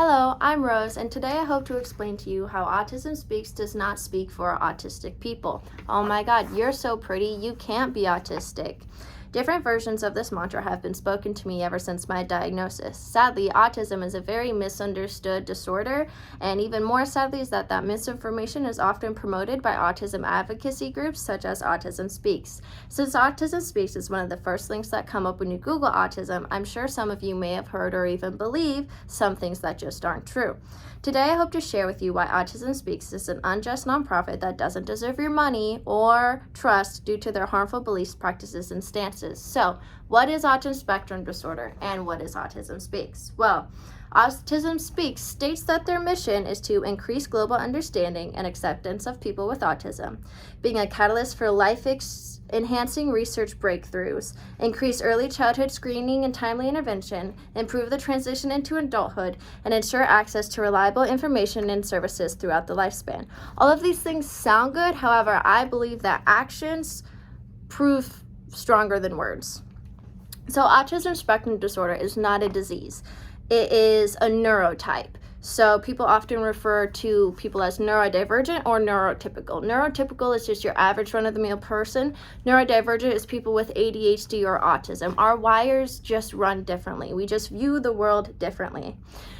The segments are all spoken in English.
Hello, I'm Rose, and today I hope to explain to you how Autism Speaks does not speak for autistic people. Oh my god, you're so pretty, you can't be autistic. Different versions of this mantra have been spoken to me ever since my diagnosis. Sadly, autism is a very misunderstood disorder, and even more sadly is that misinformation is often promoted by autism advocacy groups such as Autism Speaks. Since Autism Speaks is one of the first links that come up when you Google autism, I'm sure some of you may have heard or even believe some things that just aren't true. Today, I hope to share with you why Autism Speaks is an unjust nonprofit that doesn't deserve your money or trust due to their harmful beliefs, practices, and stances. So, what is autism spectrum disorder and what is Autism Speaks? Well, Autism Speaks states that their mission is to increase global understanding and acceptance of people with autism, being a catalyst for life-enhancing research breakthroughs, increase early childhood screening and timely intervention, improve the transition into adulthood, and ensure access to reliable information and services throughout the lifespan. All of these things sound good, however, I believe that actions prove stronger than words. So autism spectrum disorder is not a disease. It is a neurotype. So people often refer to people as neurodivergent or neurotypical. Neurotypical is just your average run-of-the-mill person. Neurodivergent is people with ADHD or autism. Our wires just run differently. We just view the world differently.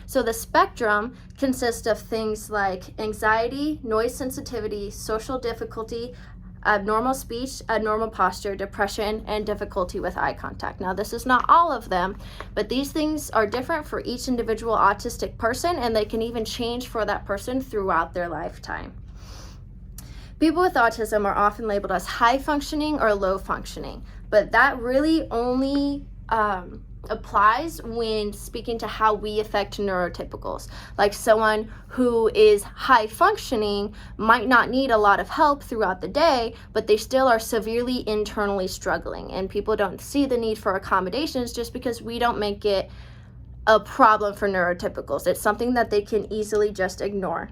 So the spectrum consists of things like anxiety, noise sensitivity, social difficulty, abnormal speech, abnormal posture, depression, and difficulty with eye contact. Now, this is not all of them, but these things are different for each individual autistic person, and they can even change for that person throughout their lifetime. People with autism are often labeled as high functioning or low functioning, but that really only applies when speaking to how we affect neurotypicals. Like someone who is high functioning might not need a lot of help throughout the day, but they still are severely internally struggling, and people don't see the need for accommodations just because we don't make it a problem for neurotypicals. It's something that they can easily just ignore.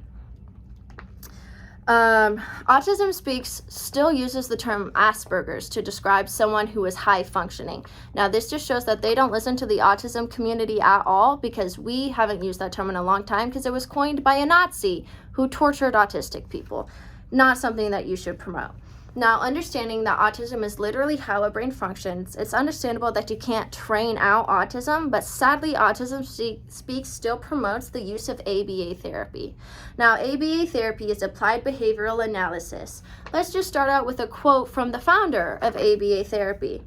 Autism Speaks still uses the term Asperger's to describe someone who is high functioning. Now, this just shows that they don't listen to the autism community at all, because we haven't used that term in a long time because it was coined by a Nazi who tortured autistic people. Not something that you should promote. Now, understanding that autism is literally how a brain functions, it's understandable that you can't train out autism, but sadly, Autism Speaks still promotes the use of ABA therapy. Now, ABA therapy is applied behavioral analysis. Let's just start out with a quote from the founder of ABA therapy.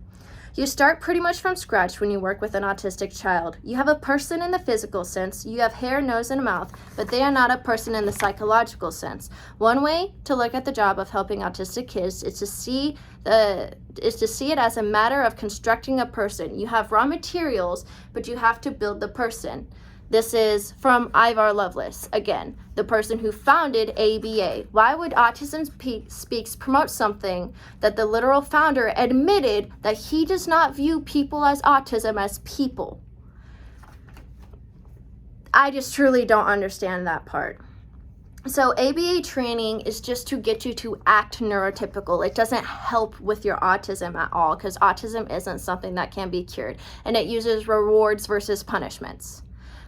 You start pretty much from scratch when you work with an autistic child. You have a person in the physical sense, you have hair, nose, and a mouth, but they are not a person in the psychological sense. One way to look at the job of helping autistic kids is to see it as a matter of constructing a person. You have raw materials, but you have to build the person. This is from Ivar Lovelace, again, the person who founded ABA. Why would Autism Speaks promote something that the literal founder admitted that he does not view people as autism as people? I just truly don't understand that part. So ABA training is just to get you to act neurotypical. It doesn't help with your autism at all, because autism isn't something that can be cured, and it uses rewards versus punishments.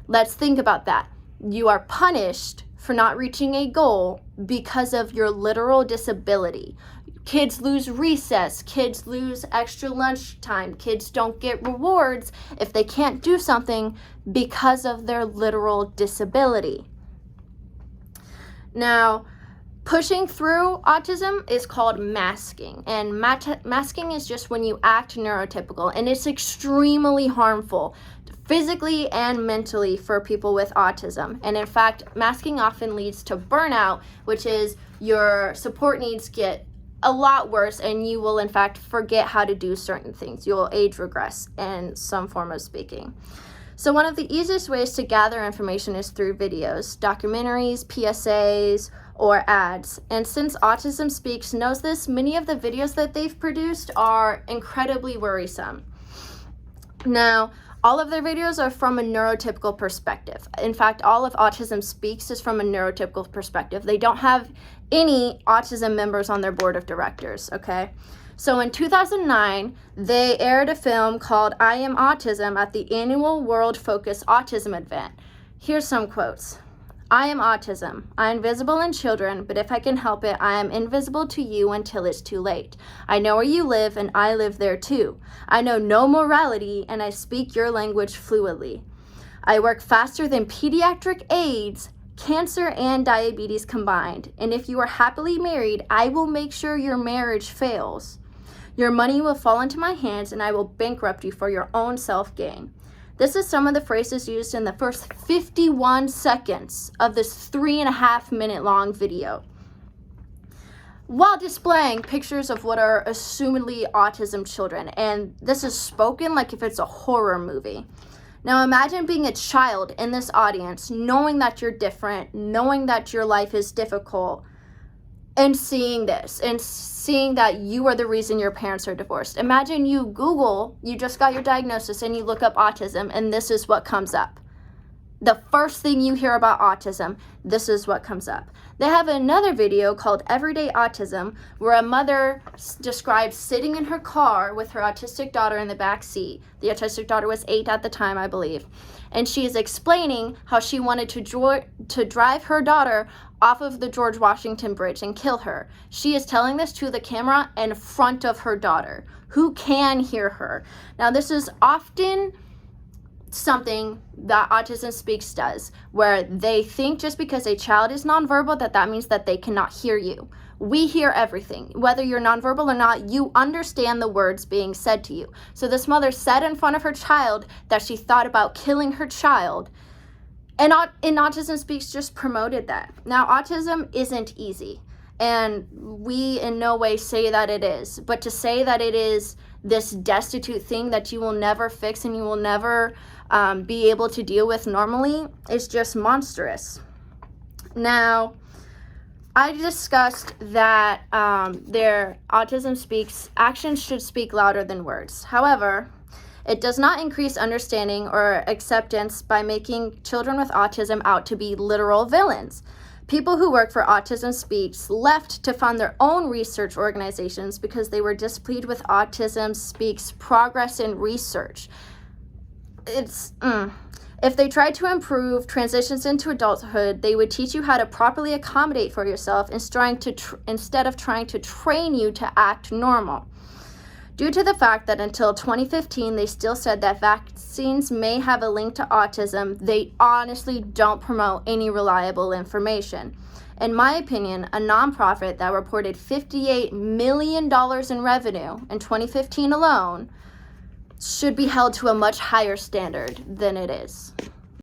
Let's think about that. You are punished for not reaching a goal because of your literal disability. Kids lose recess, kids lose extra lunchtime, kids don't get rewards if they can't do something because of their literal disability. Now, pushing through autism is called masking, and masking is just when you act neurotypical, and it's extremely harmful physically and mentally for people with autism. And in fact, masking often leads to burnout, which is your support needs get a lot worse, and you will in fact forget how to do certain things. You will age regress in some form of speaking. So one of the easiest ways to gather information is through videos, documentaries, PSAs, or ads. And since Autism Speaks knows this, many of the videos that they've produced are incredibly worrisome. Now, all of their videos are from a neurotypical perspective. In fact, all of Autism Speaks is from a neurotypical perspective. They don't have any autism members on their board of directors, okay? So in 2009, they aired a film called I Am Autism at the annual World Focus Autism event. Here's some quotes. I am autism. I am visible in children, but if I can help it, I am invisible to you until it's too late. I know where you live, and I live there too. I know no morality, and I speak your language fluidly. I work faster than pediatric AIDS, cancer, and diabetes combined. And if you are happily married, I will make sure your marriage fails. Your money will fall into my hands, and I will bankrupt you for your own self-gain. This is some of the phrases used in the first 51 seconds of this 3.5-minute long video, while displaying pictures of what are assumedly autism children. And this is spoken like if it's a horror movie. Now imagine being a child in this audience, knowing that you're different, knowing that your life is difficult, and seeing this, and seeing that you are the reason your parents are divorced. Imagine you Google, you just got your diagnosis, and you look up autism, and this is what comes up. The first thing you hear about autism, this is what comes up. They have another video called Everyday Autism, where a mother describes sitting in her car with her autistic daughter in the back seat. The autistic daughter was 8 at the time, I believe. And she is explaining how she wanted to drive her daughter off of the George Washington Bridge and kill her. She is telling this to the camera in front of her daughter, who can hear her. Now, this is often something that Autism Speaks does, where they think just because a child is nonverbal that means that they cannot hear you. We hear everything. Whether you're nonverbal or not, you understand the words being said to you. So this mother said in front of her child that she thought about killing her child, and in Autism Speaks just promoted that. Now, autism isn't easy, and we in no way say that it is, but to say that it is this destitute thing that you will never fix and you will never be able to deal with normally is just monstrous. Now, I discussed that their Autism Speaks actions should speak louder than words. However, it does not increase understanding or acceptance by making children with autism out to be literal villains. People who work for Autism Speaks left to fund their own research organizations because they were displeased with Autism Speaks' progress in research. If they tried to improve transitions into adulthood, they would teach you how to properly accommodate for yourself instead of trying to train you to act normal. Due to the fact that until 2015, they still said that vaccines may have a link to autism, they honestly don't promote any reliable information. In my opinion, a nonprofit that reported $58 million in revenue in 2015 alone should be held to a much higher standard than it is.